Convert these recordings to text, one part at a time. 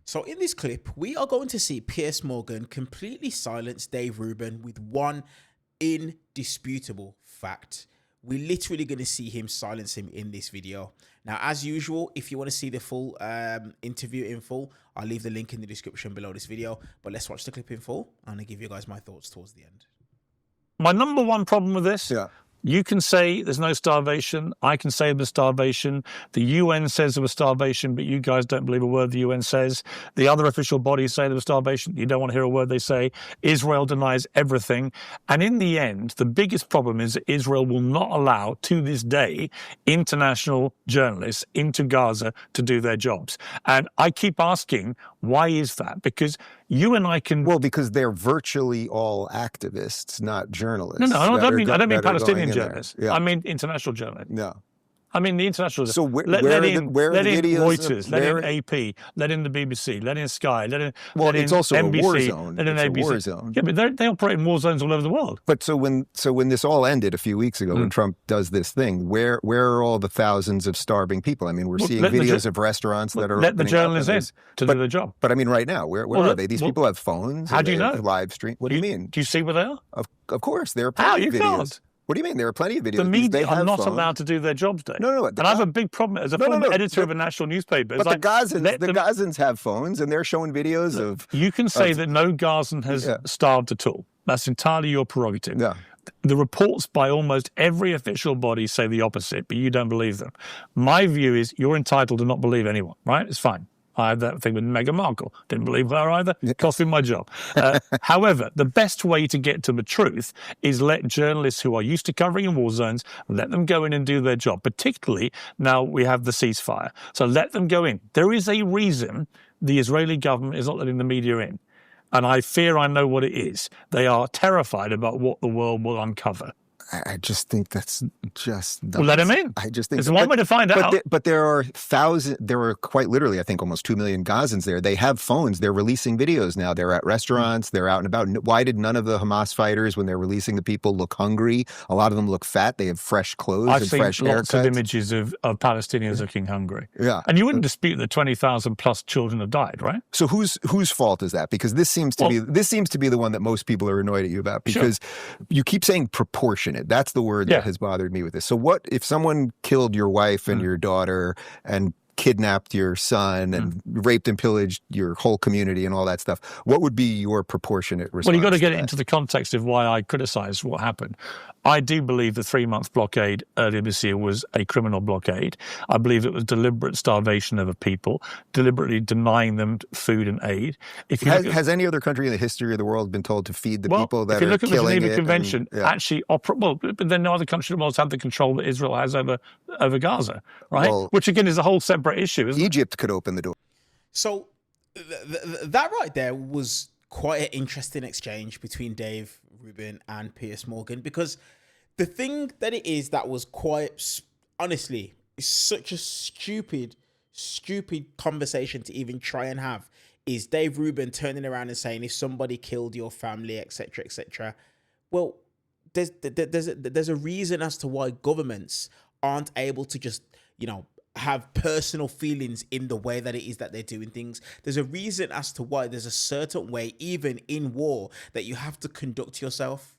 So in this clip, we are going to see Piers Morgan completely silence Dave Rubin with one indisputable fact. We're literally going to see him silence him in this video. Now, as usual, if you want to see the full interview in full, I'll leave the link in the description below this video. But let's watch the clip in full. I'm going to give you guys my thoughts towards the end. My number one problem with this, you can say there's no starvation. I can say there's starvation. The UN says there was starvation, but you guys don't believe a word the UN says. The other official bodies say there was starvation. You don't want to hear a word they say. Israel denies everything. And in the end, the biggest problem is that Israel will not allow, to this day, international journalists into Gaza to do their jobs. And I keep asking, why is that? Because you and I can... Well, because they're virtually all activists, not journalists. No, I don't mean Palestinian journalists. Yeah. I mean international journalists. No. I mean the international. So where are the Reuters, let in AP, let in the BBC, let in Sky, let in it's also NBC, a war zone. Let in it's ABC. A war zone. Yeah, but they operate in war zones all over the world. But so when this all ended a few weeks ago, when Trump does this thing, where are all the thousands of starving people? I mean, we're seeing videos of restaurants that are let the journalists in to do their job. But I mean, right now, where are they? These people have phones. How do you know? Live stream. What do you mean? Do you see where they are? Of course, there are plenty of videos. Can't. What do you mean? There are plenty of videos. The media are not allowed to do their jobs, Dave. No. And I have a big problem as a former editor of a national newspaper. But the Gazans have phones, and they're showing videos of... You can say that no Gazan has starved at all. That's entirely your prerogative. Yeah. The reports by almost every official body say the opposite, but you don't believe them. My view is you're entitled to not believe anyone, right? It's fine. I had that thing with Meghan Markle. Didn't believe her either. Cost me my job. However, the best way to get to the truth is let journalists who are used to covering in war zones, let them go in and do their job, particularly now we have the ceasefire. So let them go in. There is a reason the Israeli government is not letting the media in. And I fear I know what it is. They are terrified about what the world will uncover. I just think that's just nuts. Well, let him in. I just think there's one way to find out. But there are quite literally, I think, almost 2 million Gazans there. They have phones. They're releasing videos now. They're at restaurants. They're out and about. Why did none of the Hamas fighters, when they're releasing the people, look hungry? A lot of them look fat. They have fresh clothes and fresh haircuts. I've seen lots of images of Palestinians looking hungry. Yeah. And you wouldn't dispute that 20,000 plus children have died, right? So whose fault is that? Because this seems to be the one that most people are annoyed at you about, because you keep saying proportionate. That's the word that has bothered me with this. So what if someone killed your wife and your daughter and kidnapped your son and raped and pillaged your whole community and all that stuff? What would be your proportionate response? Well, you've got to get it into the context of why I criticise what happened. I do believe the 3-month blockade earlier this year was a criminal blockade. I believe it was deliberate starvation of a people, deliberately denying them food and aid. Has any other country in the history of the world been told to feed the people that are killing it? If you look at the Geneva Convention, but then no other country in the world has the control that Israel has over Gaza, right? Well, which again is a whole separate issue, isn't it? Egypt could open the door. So that right there was quite an interesting exchange between Dave Rubin and Piers Morgan, because the thing that it is that was quite, honestly, it's such a stupid conversation to even try and have, is Dave Rubin turning around and saying, if somebody killed your family, etc., etc. Well, there's a reason as to why governments aren't able to just, have personal feelings in the way that it is that they're doing things. There's a reason as to why there's a certain way, even in war, that you have to conduct yourself.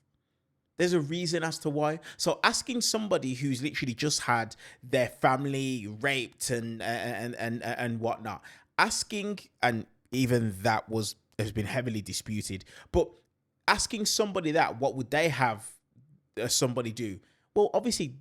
There's a reason as to why. So asking somebody who's literally just had their family raped and whatnot, asking, and even that has been heavily disputed, but asking somebody that, what would they have somebody do? Well, obviously,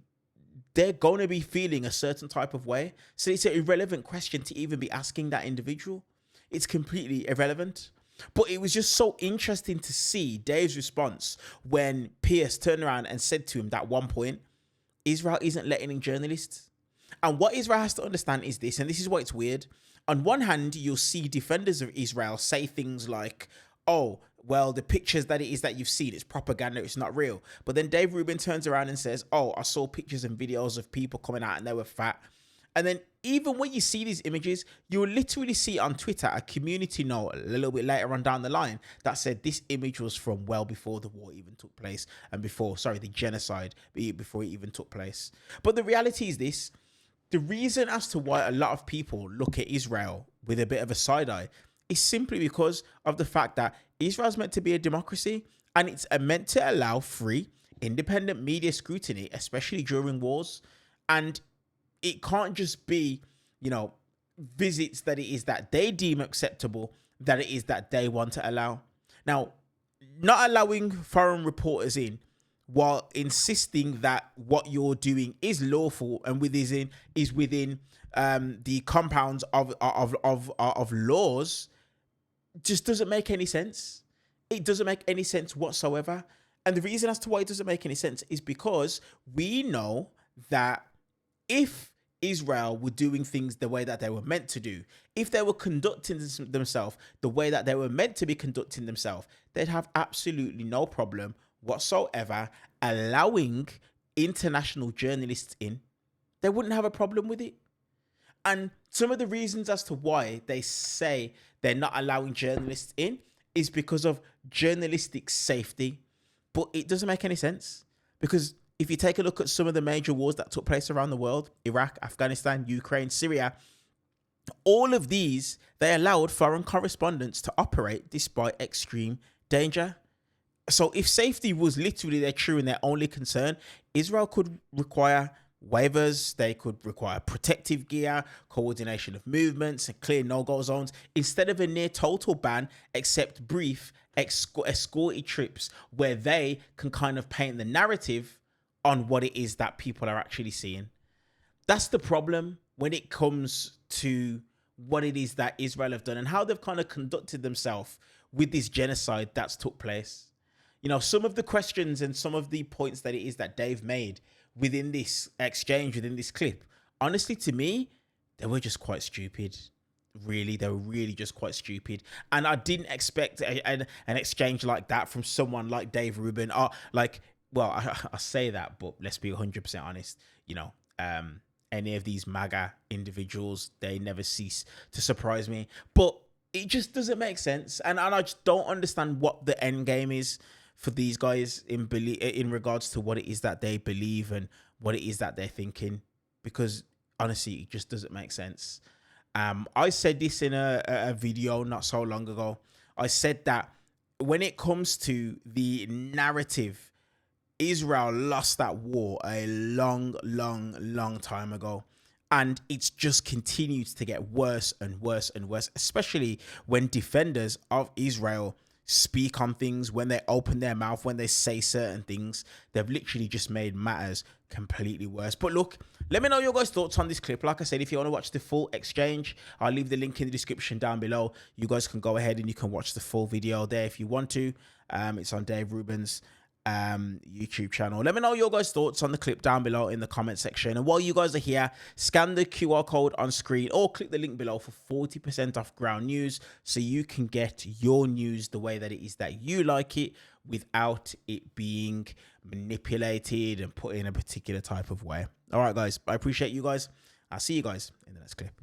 they're going to be feeling a certain type of way. So it's an irrelevant question to even be asking that individual. It's completely irrelevant. But it was just so interesting to see Dave's response when Piers turned around and said to him that at one point, Israel isn't letting in journalists. And what Israel has to understand is this, and this is why it's weird. On one hand, you'll see defenders of Israel say things like, oh, well, the pictures that it is that you've seen, it's propaganda, it's not real. But then Dave Rubin turns around and says, oh, I saw pictures and videos of people coming out and they were fat. And then even when you see these images, you will literally see on Twitter a community note a little bit later on down the line that said this image was from well before the war even took place and the genocide before it even took place. But the reality is this, the reason as to why a lot of people look at Israel with a bit of a side eye is simply because of the fact that Israel's meant to be a democracy, and it's meant to allow free, independent media scrutiny, especially during wars. And it can't just be, visits that it is that they deem acceptable, that it is that they want to allow. Now, not allowing foreign reporters in while insisting that what you're doing is lawful and is within the compounds of laws just doesn't make any sense. It doesn't make any sense whatsoever. And the reason as to why it doesn't make any sense is because we know that if Israel were doing things the way that they were meant to do, if they were conducting themselves the way that they were meant to be conducting themselves, they'd have absolutely no problem whatsoever allowing international journalists in. They wouldn't have a problem with it. And some of the reasons as to why they say they're not allowing journalists in is because of journalistic safety. But it doesn't make any sense, because if you take a look at some of the major wars that took place around the world, Iraq, Afghanistan, Ukraine, Syria, all of these, they allowed foreign correspondents to operate despite extreme danger. So if safety was literally their true and their only concern, Israel could require waivers, they could require protective gear, coordination of movements, and clear no-go zones, instead of a near total ban, except brief escorted trips where they can kind of paint the narrative on what it is that people are actually seeing. That's the problem when it comes to what it is that Israel have done and how they've kind of conducted themselves with this genocide that's took place. Some of the questions and some of the points that it is that Dave made within this exchange, within this clip, honestly, to me, they were just quite stupid. Really, they were really just quite stupid. And I didn't expect an exchange like that from someone like Dave Rubin. I say that, but let's be 100% honest. Any of these MAGA individuals, they never cease to surprise me. But it just doesn't make sense. And I just don't understand what the end game is for these guys in regards to what it is that they believe and what it is that they're thinking. Because honestly, it just doesn't make sense. I said this in a video not so long ago. I said that when it comes to the narrative, Israel lost that war a long time ago. And it's just continued to get worse and worse and worse, especially when defenders of Israel speak on things, when they open their mouth, when they say certain things. They've literally just made matters completely worse. But look, let me know your guys' thoughts on this clip. Like I said, if you want to watch the full exchange, I'll leave the link in the description down below. You guys can go ahead and you can watch the full video there if you want to. It's on Dave Rubin's YouTube channel. Let me know your guys' thoughts on the clip down below in the comment section. And while you guys are here, scan the QR code on screen or click the link below for 40% off Ground News, so you can get your news the way that it is that you like it, without it being manipulated and put in a particular type of way. All right, guys, I appreciate you guys. I'll see you guys in the next clip.